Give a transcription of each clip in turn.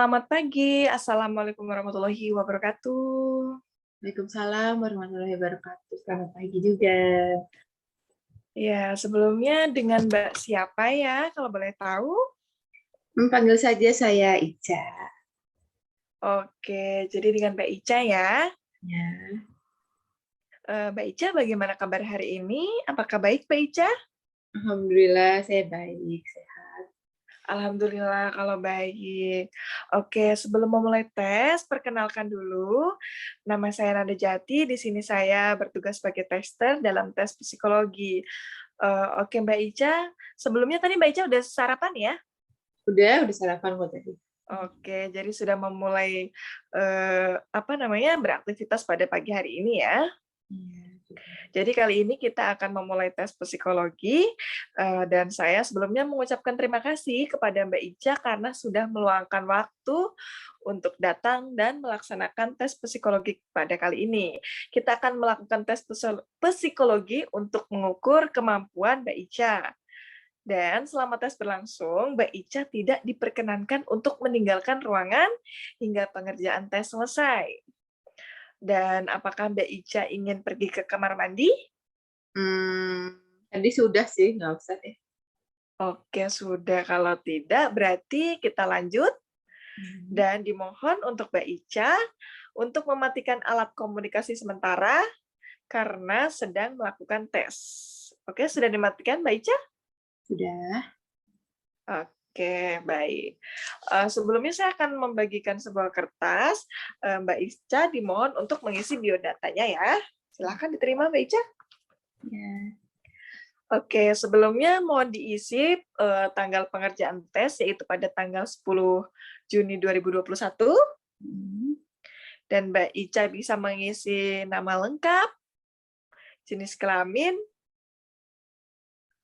Selamat pagi. Assalamualaikum warahmatullahi wabarakatuh. Waalaikumsalam warahmatullahi wabarakatuh. Selamat pagi juga. Ya, sebelumnya dengan Mbak siapa ya, kalau boleh tahu? Panggil saja saya Ica. Oke, jadi dengan Mbak Ica ya. Ya, Mbak Ica, bagaimana kabar hari ini? Apakah baik, Mbak Ica? alhamdulillah saya baik, sehat. Alhamdulillah kalau baik. Oke, sebelum memulai tes, perkenalkan dulu. Nama saya Nanda Jati, di sini saya bertugas sebagai tester dalam tes psikologi. Oke, Mbak Ica, sebelumnya tadi Mbak Ica udah sarapan ya? Udah sarapan kok tadi. Oke, jadi sudah memulai, beraktivitas pada pagi hari ini ya. Iya. Jadi kali ini kita akan memulai tes psikologi, dan saya sebelumnya mengucapkan terima kasih kepada Mbak Ica karena sudah meluangkan waktu untuk datang dan melaksanakan tes psikologi pada kali ini. Kita akan melakukan tes psikologi untuk mengukur kemampuan Mbak Ica. Dan selama tes berlangsung, Mbak Ica tidak diperkenankan untuk meninggalkan ruangan hingga pengerjaan tes selesai. Dan apakah Mbak Ica ingin pergi ke kamar mandi? Tadi sudah sih, nggak usah deh. Oke, sudah. Kalau tidak, berarti kita lanjut. Dan dimohon untuk Mbak Ica untuk mematikan alat komunikasi sementara karena sedang melakukan tes. Oke, sudah dimatikan Mbak Ica? Sudah. Oke, baik. Sebelumnya saya akan membagikan sebuah kertas. Mbak Ica dimohon untuk mengisi biodatanya ya. Silakan diterima Mbak Ica. Ya. Oke, sebelumnya mohon diisi tanggal pengerjaan tes, yaitu pada tanggal 10 Juni 2021. Dan Mbak Ica bisa mengisi nama lengkap, jenis kelamin,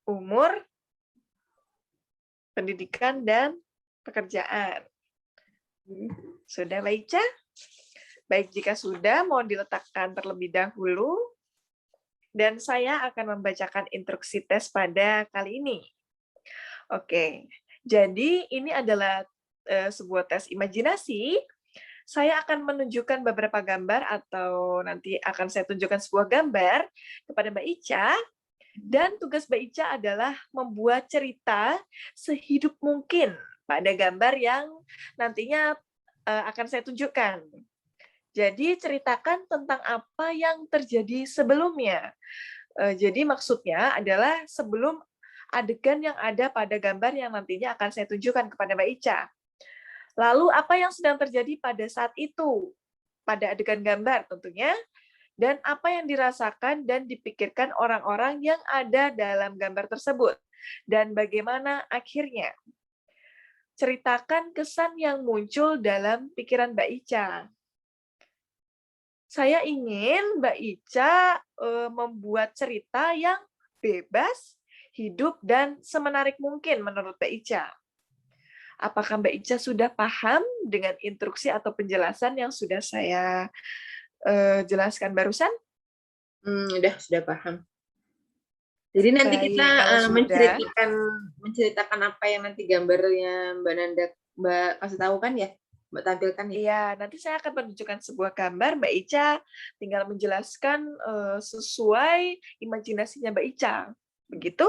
umur, pendidikan, dan pekerjaan. Sudah Mbak Ica? Baik, jika sudah, mohon diletakkan terlebih dahulu. Dan saya akan membacakan instruksi tes pada kali ini. Oke, jadi ini adalah sebuah tes imajinasi. Saya akan menunjukkan beberapa gambar atau nanti akan saya tunjukkan sebuah gambar kepada Mbak Ica. Dan tugas Mbak Ica adalah membuat cerita sehidup mungkin pada gambar yang nantinya akan saya tunjukkan. Jadi ceritakan tentang apa yang terjadi sebelumnya. Jadi maksudnya adalah sebelum adegan yang ada pada gambar yang nantinya akan saya tunjukkan kepada Mbak Ica. Lalu apa yang sedang terjadi pada saat itu, pada adegan gambar tentunya, dan apa yang dirasakan dan dipikirkan orang-orang yang ada dalam gambar tersebut, dan bagaimana akhirnya. Ceritakan kesan yang muncul dalam pikiran Mbak Ica. Saya ingin Mbak Ica membuat cerita yang bebas, hidup, dan semenarik mungkin menurut Mbak Ica. Apakah Mbak Ica sudah paham dengan instruksi atau penjelasan yang sudah saya jelaskan barusan? Sudah paham. Jadi nanti Baik, kita kalau sudah, menceritakan apa yang nanti gambarnya Mbak Nanda Mbak kasih tahu kan ya? Mbak tampilkan ya? iya, nanti saya akan menunjukkan sebuah gambar, Mbak Ica tinggal menjelaskan sesuai imajinasinya Mbak Ica. Begitu?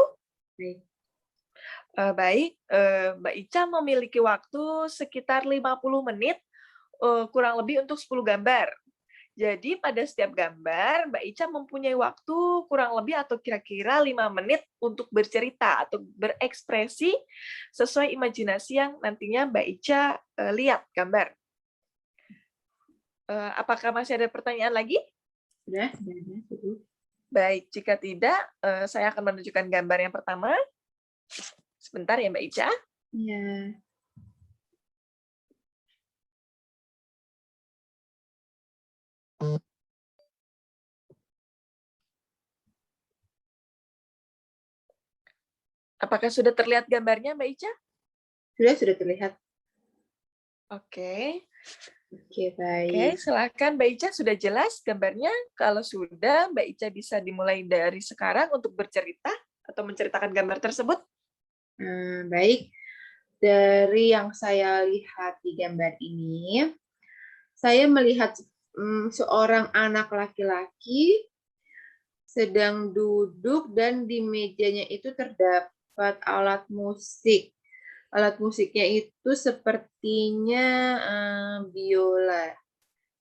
Baik. Baik, Mbak Ica memiliki waktu sekitar 50 menit, kurang lebih untuk 10 gambar. Jadi pada setiap gambar, Mbak Ica mempunyai waktu kurang lebih atau kira-kira 5 menit untuk bercerita atau berekspresi sesuai imajinasi yang nantinya Mbak Ica lihat gambar. Apakah masih ada pertanyaan lagi? Sudah ada. Baik, jika tidak, saya akan menunjukkan gambar yang pertama. Sebentar ya Mbak Ica. Iya. Apakah sudah terlihat gambarnya Mbak Ica? Sudah terlihat. Oke. Oke, Oke, baik. silakan Mbak Ica, sudah jelas gambarnya? Kalau sudah, Mbak Ica bisa dimulai dari sekarang untuk bercerita atau menceritakan gambar tersebut. Baik. dari yang saya lihat di gambar ini, saya melihat seorang anak laki-laki sedang duduk dan di mejanya itu terdapat alat musik. Alat musiknya itu sepertinya biola.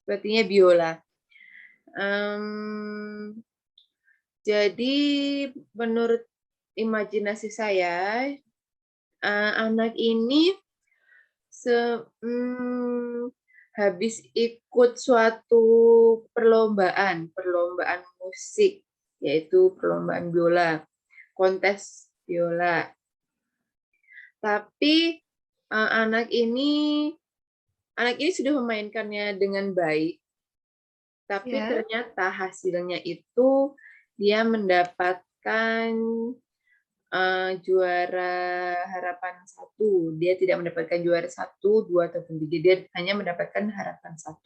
Sepertinya biola. Jadi menurut imajinasi saya, anak ini habis ikut suatu perlombaan musik, yaitu perlombaan biola, kontes biola. Tapi anak ini sudah memainkannya dengan baik, tapi ternyata hasilnya itu dia mendapatkan juara harapan 1. Dia tidak mendapatkan juara 1, 2, ataupun 3. Dia hanya mendapatkan harapan 1.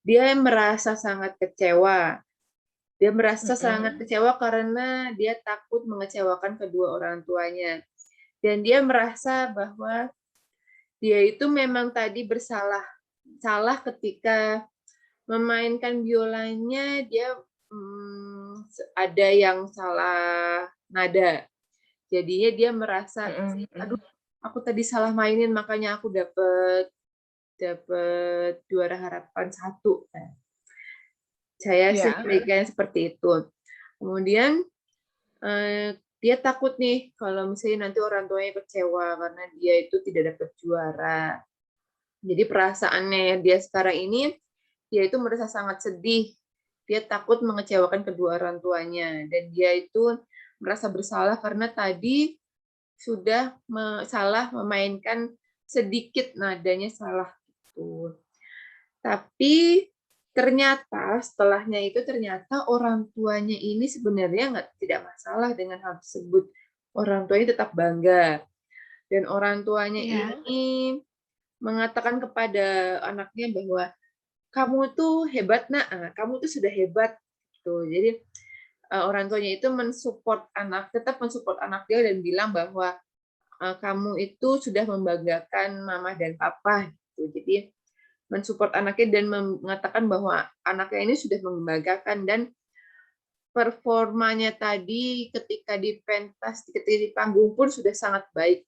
Dia merasa sangat kecewa. Dia merasa sangat kecewa karena dia takut mengecewakan kedua orang tuanya. Dan dia merasa bahwa dia itu memang tadi bersalah. Salah ketika memainkan biolanya, dia ada yang salah nada. Jadinya dia merasa, aduh, aku tadi salah mainin, makanya aku dapet juara harapan 1. Saya sepikirnya seperti itu. Kemudian dia takut nih kalau misalnya nanti orang tuanya kecewa karena dia itu tidak dapat juara. Jadi perasaannya dia sekarang ini, dia itu merasa sangat sedih. Dia takut mengecewakan kedua orang tuanya. Dan dia itu merasa bersalah karena tadi sudah salah memainkan sedikit nadanya salah. Gitu. Tapi ternyata setelahnya itu ternyata orang tuanya ini sebenarnya tidak masalah dengan hal tersebut. Orang tuanya tetap bangga. Dan orang tuanya ini mengatakan kepada anaknya bahwa kamu tuh hebat, Nak. Kamu tuh sudah hebat. Gitu. Jadi orang tuanya itu tetap mensupport anak dia dan bilang bahwa kamu itu sudah membanggakan mama dan papa. Gitu. Jadi mensupport anaknya dan mengatakan bahwa anaknya ini sudah membanggakan, dan performanya tadi ketika di pentas, ketika di panggung pun sudah sangat baik.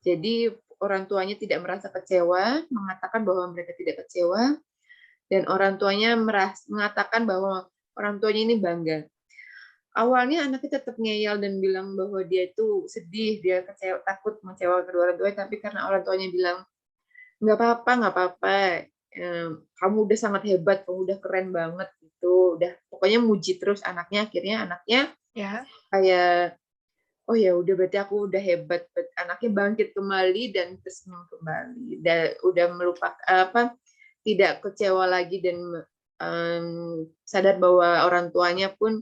Jadi orang tuanya tidak merasa kecewa, mengatakan bahwa mereka tidak kecewa, dan orang tuanya mengatakan bahwa orang tuanya ini bangga. Awalnya anaknya tetap ngeyel dan bilang bahwa dia itu sedih, dia kecewa, takut mengecewakan kedua orang tuanya, tapi karena orang tuanya bilang, nggak apa-apa, kamu udah sangat hebat, kamu udah keren banget, gitu. Udah pokoknya muji terus anaknya, akhirnya anaknya kayak, oh ya udah berarti aku udah hebat. Anaknya bangkit kembali dan tersenyum kembali. Udah melupakan tidak kecewa lagi dan sadar bahwa orang tuanya pun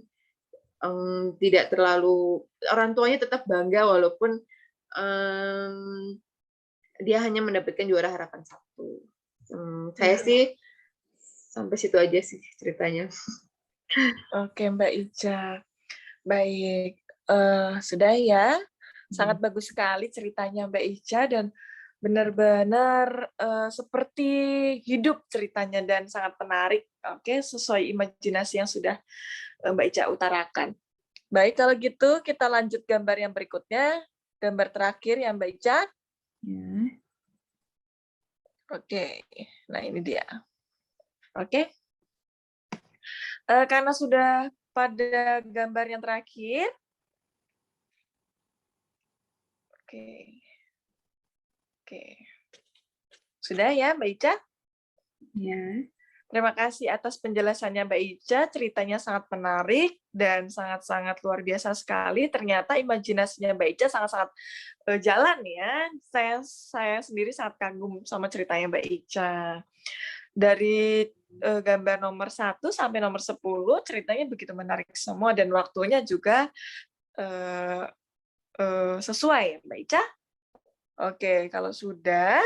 tidak terlalu, orang tuanya tetap bangga walaupun dia hanya mendapatkan juara harapan 1. Saya sih sampai situ aja sih ceritanya. Oke, Mbak Ica. Baik, sudah ya. Sangat bagus sekali ceritanya Mbak Ica, dan benar-benar seperti hidup ceritanya dan sangat menarik. Oke, sesuai imajinasi yang sudah Mbak Ica utarakan. Baik, kalau gitu kita lanjut gambar yang berikutnya. Gambar terakhir ya Mbak Ica. Oke, nah ini dia. Oke. Karena sudah pada gambar yang terakhir. Oke. Sudah ya Mbak Ica? Ya. Terima kasih atas penjelasannya Mbak Ica, ceritanya sangat menarik dan sangat-sangat luar biasa sekali. Ternyata imajinasinya Mbak Ica sangat-sangat jalan ya. Saya sendiri sangat kagum sama ceritanya Mbak Ica. Dari gambar nomor 1 sampai nomor 10, ceritanya begitu menarik semua dan waktunya juga sesuai Mbak Ica. Oke, kalau sudah,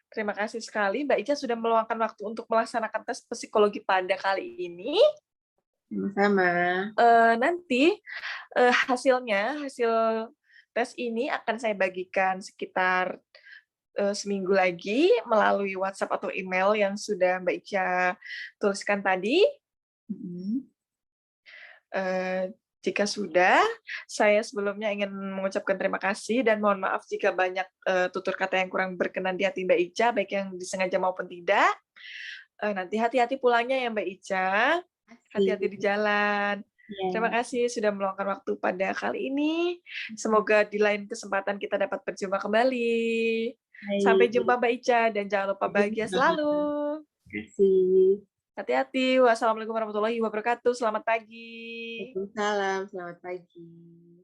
terima kasih sekali Mbak Ica sudah meluangkan waktu untuk melaksanakan tes psikologi pada kali ini. Sama-sama. Nanti hasil Tes ini akan saya bagikan sekitar seminggu lagi melalui WhatsApp atau email yang sudah Mbak Ica tuliskan tadi. Jika sudah, saya sebelumnya ingin mengucapkan terima kasih dan mohon maaf jika banyak tutur kata yang kurang berkenan di hati Mbak Ica, baik yang disengaja maupun tidak. Nanti hati-hati pulangnya ya Mbak Ica, hati-hati di jalan. Terima kasih sudah meluangkan waktu pada kali ini. Semoga di lain kesempatan kita dapat berjumpa kembali. Sampai jumpa Mbak Ica dan jangan lupa bahagia selalu. Terima kasih. Hati-hati. Wassalamualaikum warahmatullahi wabarakatuh. Selamat pagi. Waalaikumsalam, selamat pagi.